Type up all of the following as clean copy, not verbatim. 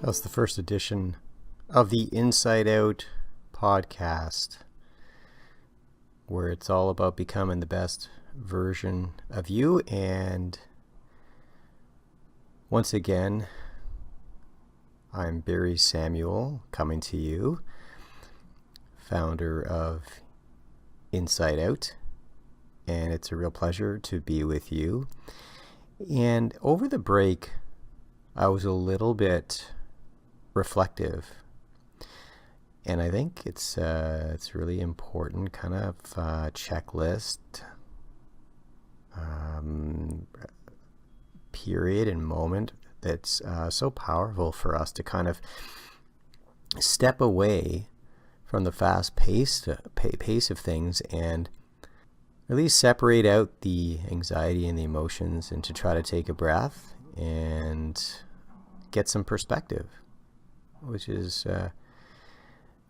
That's the first edition of the Inside Out podcast, where it's all about becoming the best version of you. And once again, I'm Barry Samuel, coming to you, founder of Inside Out, and it's a real pleasure to be with you. And over the break, I was a little bit reflective, and I think it's really important kind of checklist period and moment that's so powerful for us to kind of step away from the fast pace of things and really separate out the anxiety and the emotions, and to try to take a breath and get some perspective, which is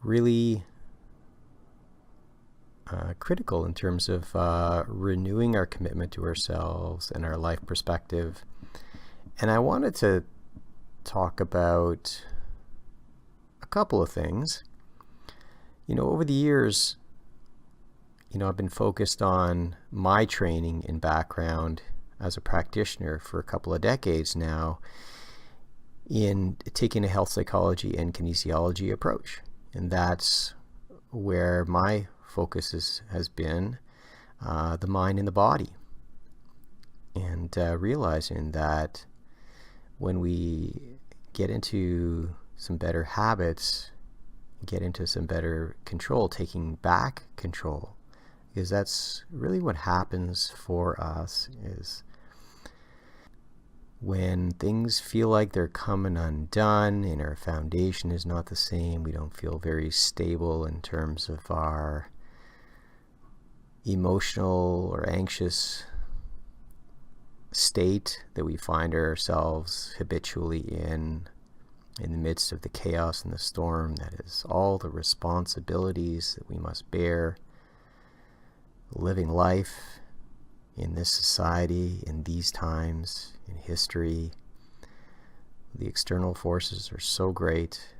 really critical in terms of renewing our commitment to ourselves and our life perspective. And I wanted to talk about a couple of things. Over the years, I've been focused on my training and background as a practitioner for a couple of decades now in taking a health psychology and kinesiology approach. And that's where my focus has been, the mind and the body. And realizing that when we get into some better habits, get into some better control, taking back control, because that's really what happens for us, is when things feel like they're coming undone and our foundation is not the same, we don't feel very stable in terms of our emotional or anxious state that we find ourselves habitually in the midst of the chaos and the storm that is all the responsibilities that we must bear living life in this society, in these times, in history. The external forces are so great.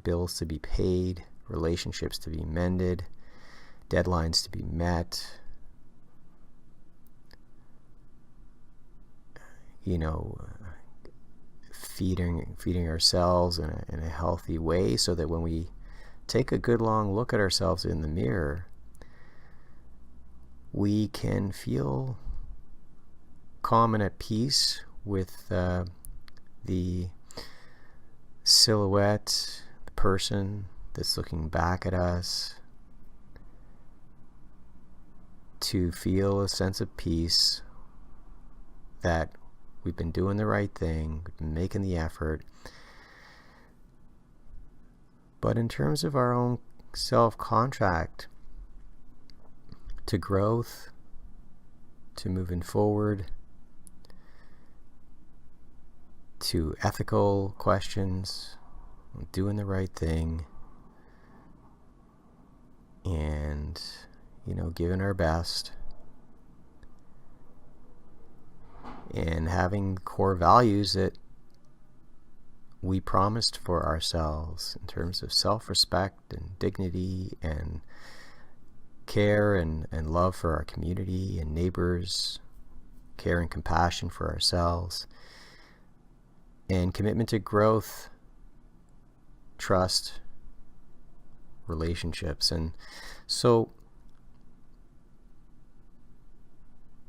Bills to be paid, relationships to be mended, deadlines to be met. Feeding ourselves in a healthy way, so that when we take a good long look at ourselves in the mirror, we can feel calm and at peace with the silhouette, the person that's looking back at us, to feel a sense of peace that we've been doing the right thing, we've been making the effort. But in terms of our own self-contract to growth, to moving forward, to ethical questions, doing the right thing, and giving our best, and having core values that we promised for ourselves in terms of self-respect and dignity and care and love for our community and neighbors, care and compassion for ourselves, and commitment to growth, trust, relationships. And so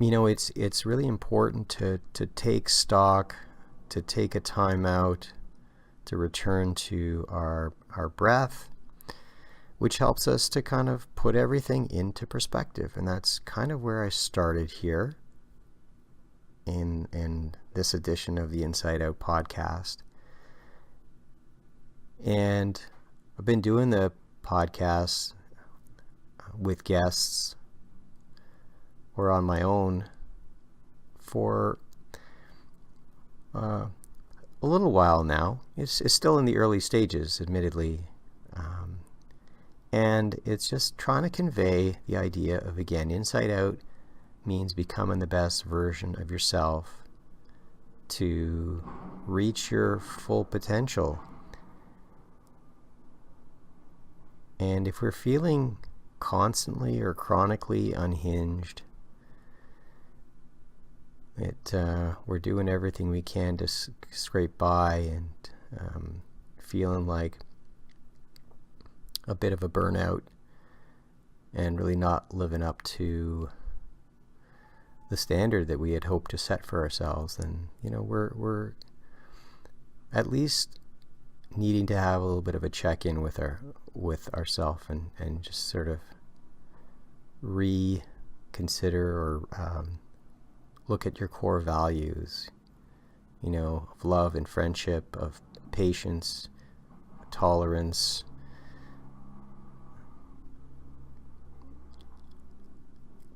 it's really important to take stock, to take a time out, to return to our breath, which helps us to kind of put everything into perspective. And that's kind of where I started here in this edition of the Inside Out podcast. And I've been doing the podcast with guests or on my own for a little while now. It's still in the early stages, admittedly. And it's just trying to convey the idea of, again, Inside Out means becoming the best version of yourself to reach your full potential. And if we're feeling constantly or chronically unhinged, we're doing everything we can to scrape by, and feeling like a bit of a burnout and really not living up to the standard that we had hoped to set for ourselves, then we're at least needing to have a little bit of a check-in with ourselves, and just sort of reconsider or look at your core values, of love and friendship, of patience, tolerance,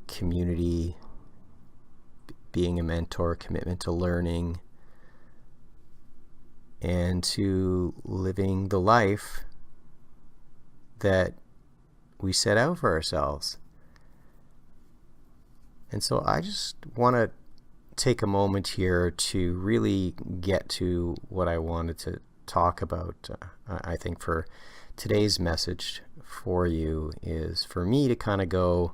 community, being a mentor, commitment to learning, and to living the life that we set out for ourselves. And so I just want to take a moment here to really get to what I wanted to talk about. I think for today's message for you is for me to kind of go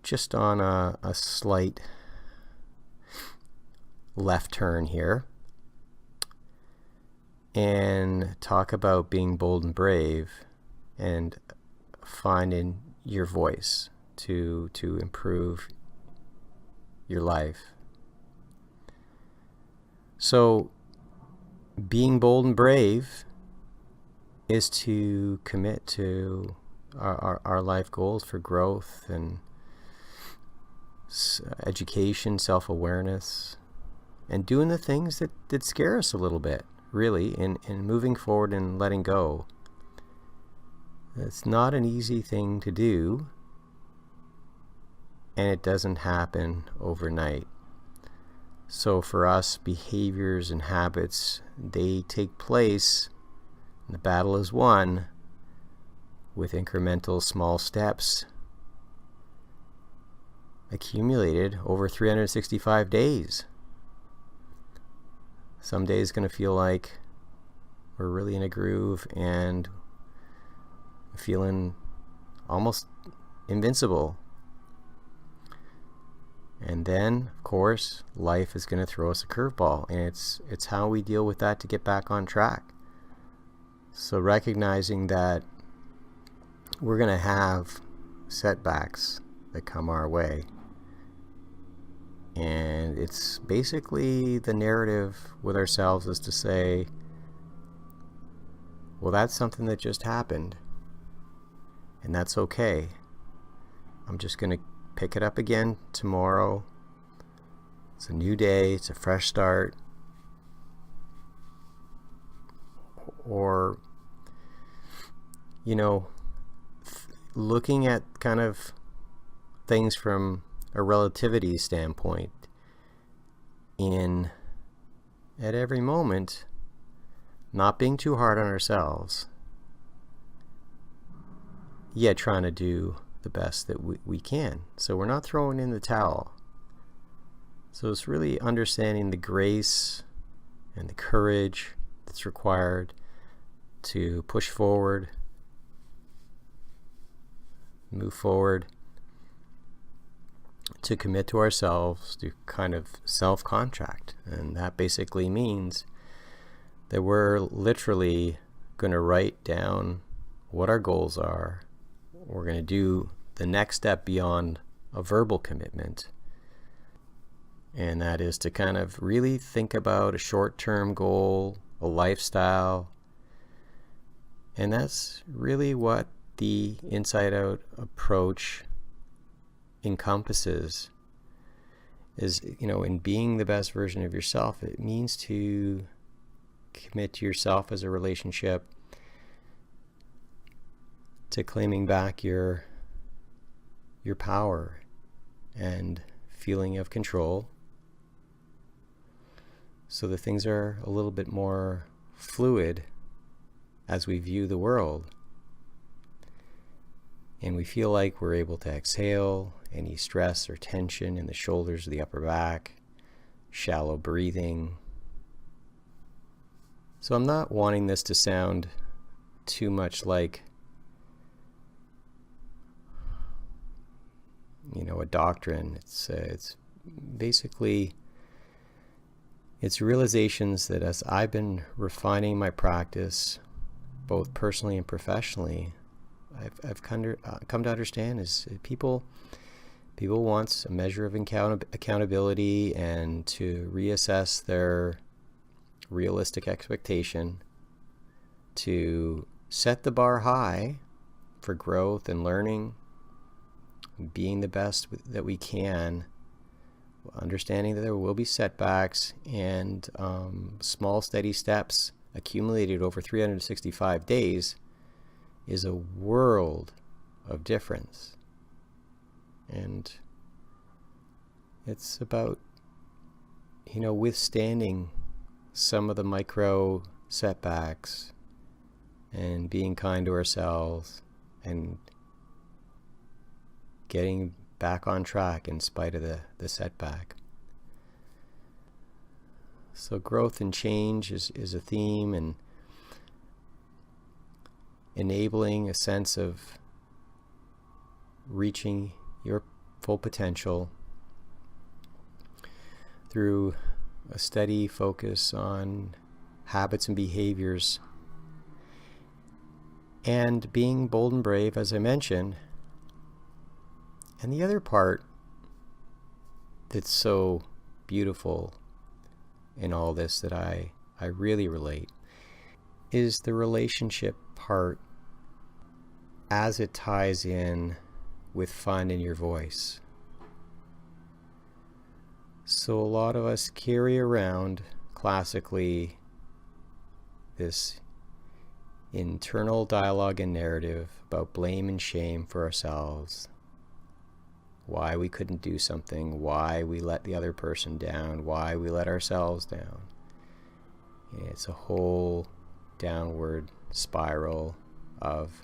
just on a slight left turn here and talk about being bold and brave and finding your voice to improve your life. So being bold and brave is to commit to our life goals for growth and education, self-awareness, and doing the things that scare us a little bit, really, in moving forward and letting go. It's not an easy thing to do, and it doesn't happen overnight. So for us, behaviors and habits, they take place, and the battle is won with incremental small steps accumulated over 365 days. Some days going to feel like we're really in a groove and feeling almost invincible. And then, of course, life is going to throw us a curveball, and it's how we deal with that to get back on track. So recognizing that we're going to have setbacks that come our way. And it's basically the narrative with ourselves is to say, well, that's something that just happened, and that's okay. I'm just going to pick it up again tomorrow. It's a new day, it's a fresh start. Or, looking at kind of things from a relativity standpoint, at every moment, not being too hard on ourselves, yet trying to do the best that we can. So we're not throwing in the towel. So it's really understanding the grace and the courage that's required to push forward, move forward, to commit to ourselves, to kind of self-contract. And that basically means that we're literally going to write down what our goals are. We're going to do the next step beyond a verbal commitment. And that is to kind of really think about a short-term goal, a lifestyle. And that's really what the Inside Out approach encompasses, is, in being the best version of yourself, it means to commit to yourself as a relationship, to claiming back your power and feeling of control, so that things are a little bit more fluid as we view the world. And we feel like we're able to exhale any stress or tension in the shoulders or the upper back, shallow breathing. So I'm not wanting this to sound too much like, a doctrine. It's basically, it's realizations that as I've been refining my practice, both personally and professionally, I've come to understand is people want a measure of accountability and to reassess their realistic expectation, to set the bar high for growth and learning, being the best that we can, understanding that there will be setbacks and small steady steps accumulated over 365 days is a world of difference. And it's about, withstanding some of the micro setbacks and being kind to ourselves and getting back on track in spite of the setback. So growth and change is a theme, and enabling a sense of reaching your full potential through a steady focus on habits and behaviors, and being bold and brave, as I mentioned. And the other part that's so beautiful in all this that I really relate is the relationship part as it ties in with finding your voice. So a lot of us carry around classically this internal dialogue and narrative about blame and shame for ourselves, why we couldn't do something, why we let the other person down, why we let ourselves down. It's a whole downward spiral of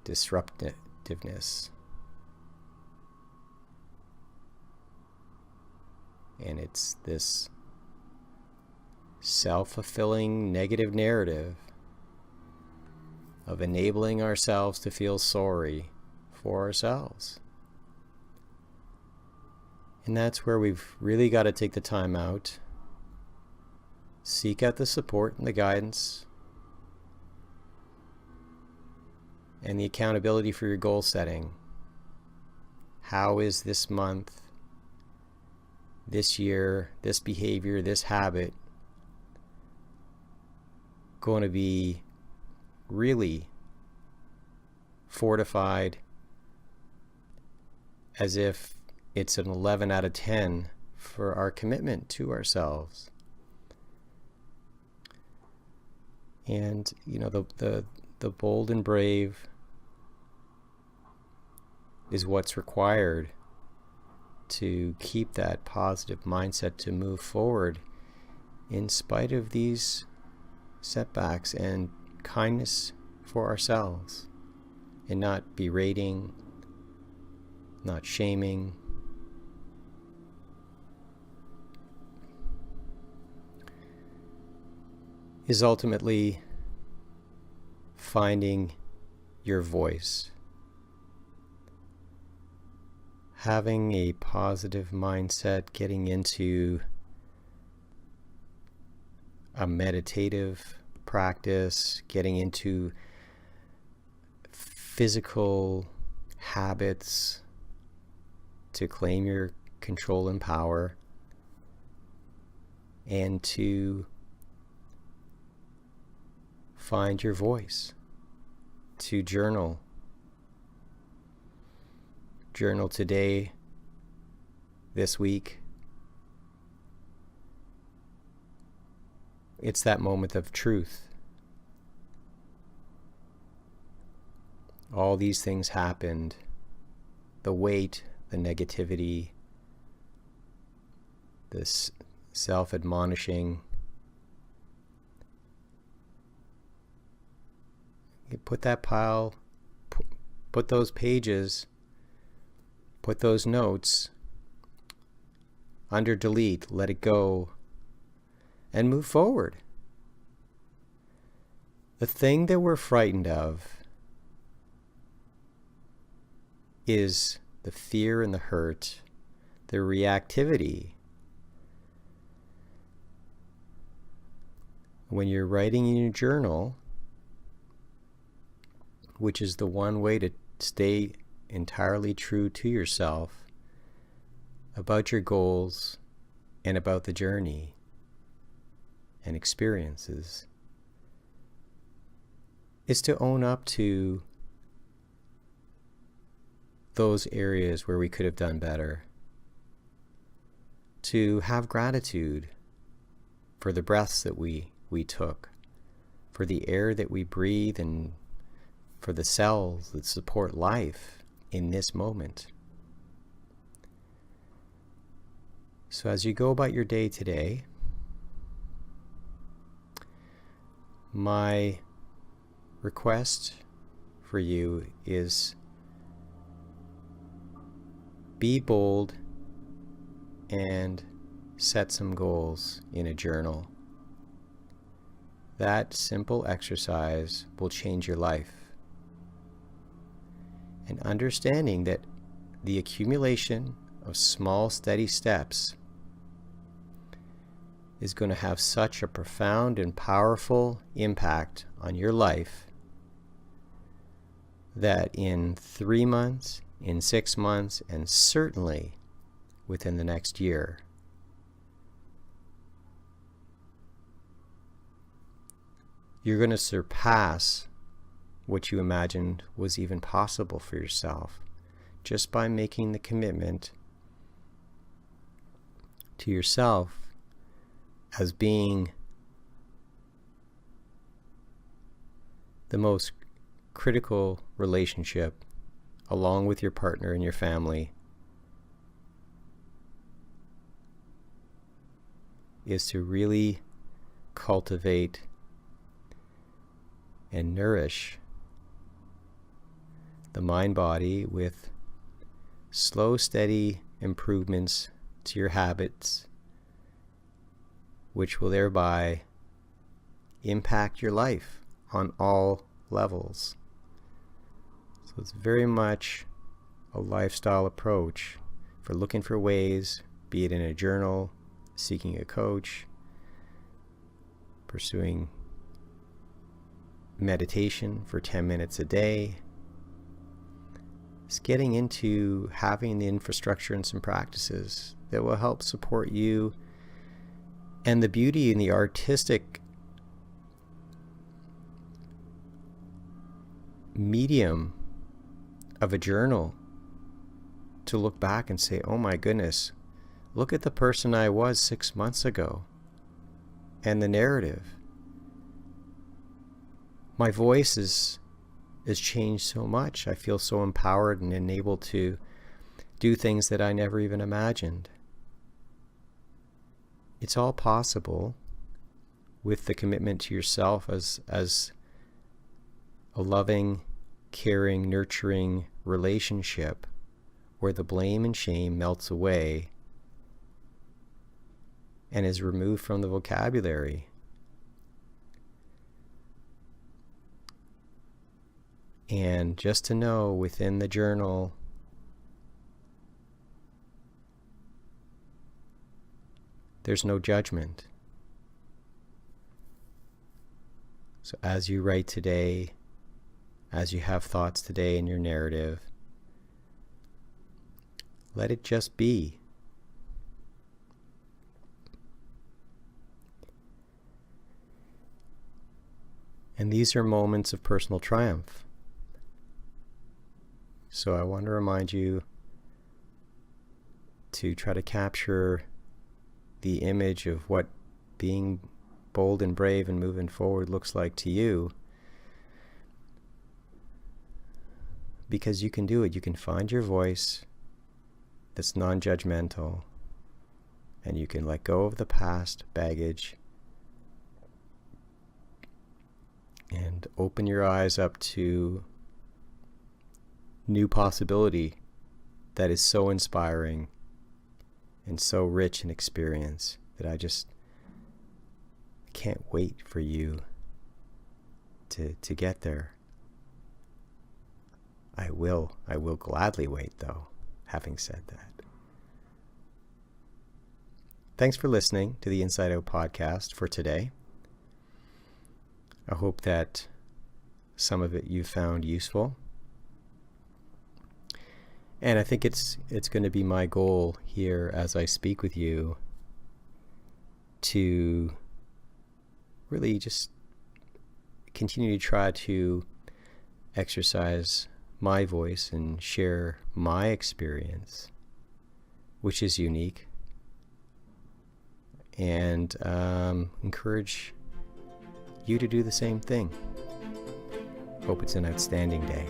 disruptiveness. And it's this self-fulfilling negative narrative of enabling ourselves to feel sorry for ourselves. And that's where we've really got to take the time out, seek out the support and the guidance, and the accountability for your goal setting. How is this month, this year, this behavior, this habit going to be really fortified as if it's an 11 out of 10 for our commitment to ourselves? And the bold and brave is what's required to keep that positive mindset to move forward in spite of these setbacks, and kindness for ourselves, and not berating, not shaming. Is ultimately finding your voice. Having a positive mindset, getting into a meditative practice, getting into physical habits to claim your control and power, and to find your voice, to journal. Journal today, this week. It's that moment of truth. All these things happened. The weight, the negativity, this self-admonishing. You put that pile put those pages, put those notes under delete, let it go, and move forward. The thing that we're frightened of is the fear and the hurt, the reactivity. When you're writing in your journal, which is the one way to stay entirely true to yourself about your goals and about the journey and experiences, is to own up to those areas where we could have done better, to have gratitude for the breaths that we took, for the air that we breathe, and for the cells that support life in this moment. So as you go about your day today, my request for you is be bold and set some goals in a journal. That simple exercise will change your life. And understanding that the accumulation of small, steady steps is going to have such a profound and powerful impact on your life that in 3 months, in 6 months, and certainly within the next year, you're going to surpass what you imagined was even possible for yourself just by making the commitment to yourself as being the most critical relationship, along with your partner and your family, is to really cultivate and nourish the mind-body with slow, steady improvements to your habits, which will thereby impact your life on all levels. So it's very much a lifestyle approach for looking for ways, be it in a journal, seeking a coach, pursuing meditation for 10 minutes a day. It's getting into having the infrastructure and some practices that will help support you. And the beauty and the artistic medium of a journal to look back and say, oh my goodness, look at the person I was 6 months ago, and the narrative. My voice is changed so much. I feel so empowered and enabled to do things that I never even imagined. It's all possible with the commitment to yourself as a loving, caring, nurturing relationship where the blame and shame melts away and is removed from the vocabulary. And just to know within the journal, there's no judgment. So as you write today, as you have thoughts today in your narrative, let it just be. And these are moments of personal triumph. So I want to remind you to try to capture the image of what being bold and brave and moving forward looks like to you. Because you can do it. You can find your voice that's non-judgmental, and you can let go of the past baggage and open your eyes up to new possibility that is so inspiring and so rich in experience that I just can't wait for you to get there. I will gladly wait, though, having said that. Thanks for listening to the Inside Out podcast for today. I hope that some of it you found useful. And I think it's going to be my goal here as I speak with you to really just continue to try to exercise my voice and share my experience, which is unique, and encourage you to do the same thing. Hope it's an outstanding day.